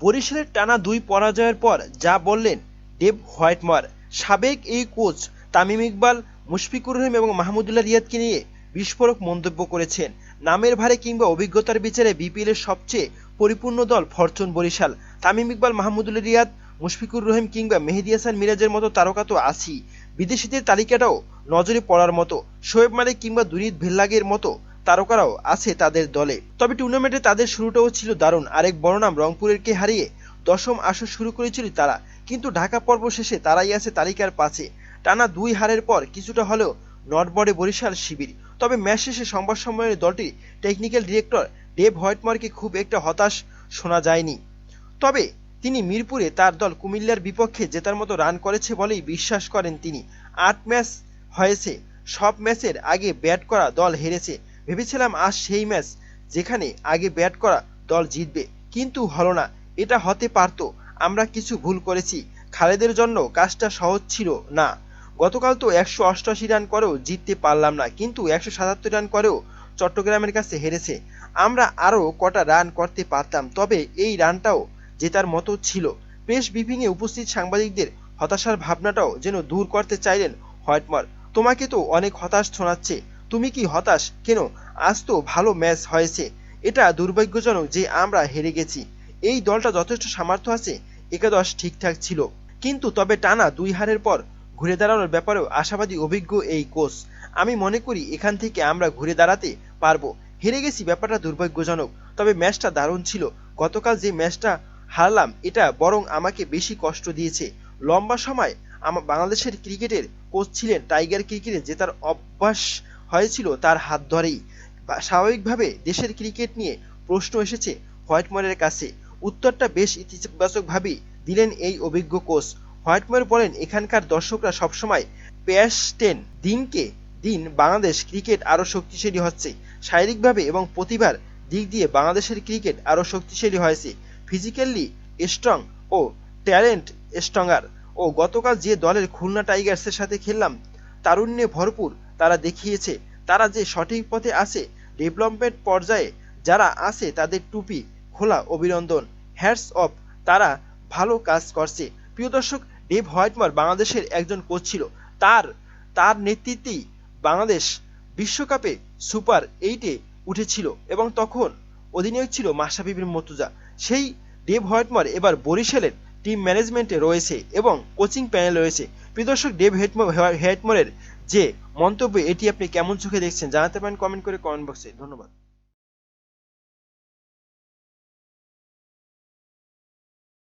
বরিশালের টানা ২ পরাজয়ের পর যা বললেন ডেভ হোয়াইটমার। সাবেক এই কোচ তামিম ইকবাল, মুশফিকুর রহিম এবং মাহমুদুল্লাহ রিয়াদকে নিয়ে বিস্ফোরক মন্তব্য করেছেন। নামের ভারে কিংবা অভিজ্ঞতার বিচারে বিপিএলের সবচেয়ে পরিপূর্ণ দল ফরচুন বরিশাল। তামিম ইকবাল, মাহমুদুল্লাহ রিয়াদ, মুশফিকুর রহিম কিংবা মেহেদী হাসান মিরাজের মতো তারকা তো আছেই, বিদেশিদের তালিকাটাও নজরে পড়ার মতো। শোয়েব মালিক কিংবা দুনিত ভেল্লাগের মতো তারকারাও আছে তাদের দলে। তবে টুর্নামেন্টে তাদের শুরুটাও ছিল দারুণ। আরেক বড় নাম রংপুরেরকে হারিয়ে দশম আসর শুরু করেছিল তারা, কিন্তু ঢাকা পর্ব শেষে তারাই আছে তালিকার পাশে। টানা ২ হারের পর কিছুটা হলেও নড়বড়ে বরিশাল শিবির। তবে ম্যাচ শেষে সংবাদ সম্মেলনে দলটির টেকনিক্যাল ডিরেক্টর ডেভ হোয়াইটমারকে খুব একটা হতাশ শোনা যায়নি। তবে তিনি মিরপুরে তার দল কুমিল্লার বিপক্ষে জেতার মতো রান করেছে বলেই বিশ্বাস করেন তিনি। ৮ ম্যাচ হয়েছে, সব ম্যাচের আগে ব্যাট করা দল হেরেছে। ভেবেছিলাম আজ সেই ম্যাচ যেখানে আগে ব্যাট করা দল জিতবে, কিন্তু হলো না। এটা হতে পারত, আমরা কিছু ভুল করেছি। খালেদের জন্য কাজটা সহজ ছিল না। গতকাল তো ১৮৮ রান করেও জিততে পারলাম না, কিন্তু ১৭৭ রান করেও চট্টগ্রামের কাছে হেরেছে। আমরা আরও কটা রান করতে পারতাম, তবে এই রানটাও জেতার মতো ছিল। প্রেস ব্রিফিংয়ে উপস্থিত সাংবাদিকদের হতাশার ভাবনাটাও যেন দূর করতে চাইলেন হোয়াইটমার। তোমাকে তো অনেক হতাশ শোনাচ্ছে, তুমি কি হতাশ কেন? আজ তো ভালো ম্যাচ হয়েছে। এটা দুর্ভাগ্যজনক যে আমরা হেরে গেছি। এই দলটা যথেষ্ট সামর্থ্য আছে, একাদশ ঠিকঠাক ছিল, কিন্তু তবে টানা ২ হারের পর ঘুরে দাঁড়ানোর ব্যাপারেও আশাবাদী অভিজ্ঞ এই কোচ। আমি মনে করি এখান থেকে আমরা ঘুরে দাঁড়াতে পারবো। হেরে গেছি, ব্যাপারটা দুর্ভাগ্যজনক, তবে ম্যাচটা দারুণ ছিল। গতকাল যে ম্যাচটা হারলাম এটা বরং আমাকে বেশি কষ্ট দিয়েছে। লম্বা সময় বাংলাদেশের ক্রিকেটের কোচ ছিলেন, টাইগার ক্রিকেটে জেতার অভ্যাস হয়েছিল তার হাত ধরেই। স্বাভাবিকভাবে দেশের ক্রিকেট নিয়ে প্রশ্ন এসেছে হোয়াইটমারের কাছে। উত্তরটা বেশ ইতিবাচকভাবেই দিলেন এই অভিজ্ঞ কোচ। হোয়াইটমার বলেন, এখানকার দর্শকরা সবসময় প্যাশনেট। দিনকে দিন বাংলাদেশ ক্রিকেট আরও শক্তিশালী হচ্ছে। শারীরিকভাবে এবং প্রতিভার দিক দিয়ে বাংলাদেশের ক্রিকেট আরও শক্তিশালী হয়েছে। ফিজিক্যালি স্ট্রং ও ট্যালেন্ট স্ট্রঙ্গার। ও গতকাল যে দলের খুলনা টাইগার্সের সাথে খেললাম, তারুণ্যে ভরপুর। তারা দেখিয়েছে তারা যে সঠিক পথে আছে। ডেভেলপমেন্ট পর্যায়ে যারা আছে তাদের টুপি খোলা অভিনন্দন, হ্যাটস অফ, তারা ভালো কাজ করছে। প্রিয় দর্শক, ডেভ হোয়াইটমার বাংলাদেশের একজন কোচ ছিল। তার নেতৃত্বেই বাংলাদেশ বিশ্বকাপে সুপার 8-এ উঠেছিল এবং তখন অধিনায়ক ছিল মাশরাফি বিন মুর্তজা। সেই ডেভ হোয়াইটমার এবার বরিশালের টিম ম্যানেজমেন্টে রয়েছে এবং কোচিং প্যানেলে রয়েছে। প্রিয় দর্শক, ডেভ হোয়াইটমারের যে মন্তব্য, এটি আপনি কেমন চোখে দেখছেন জানাতে পারেন কমেন্ট করে কমেন্ট বক্সে। ধন্যবাদ।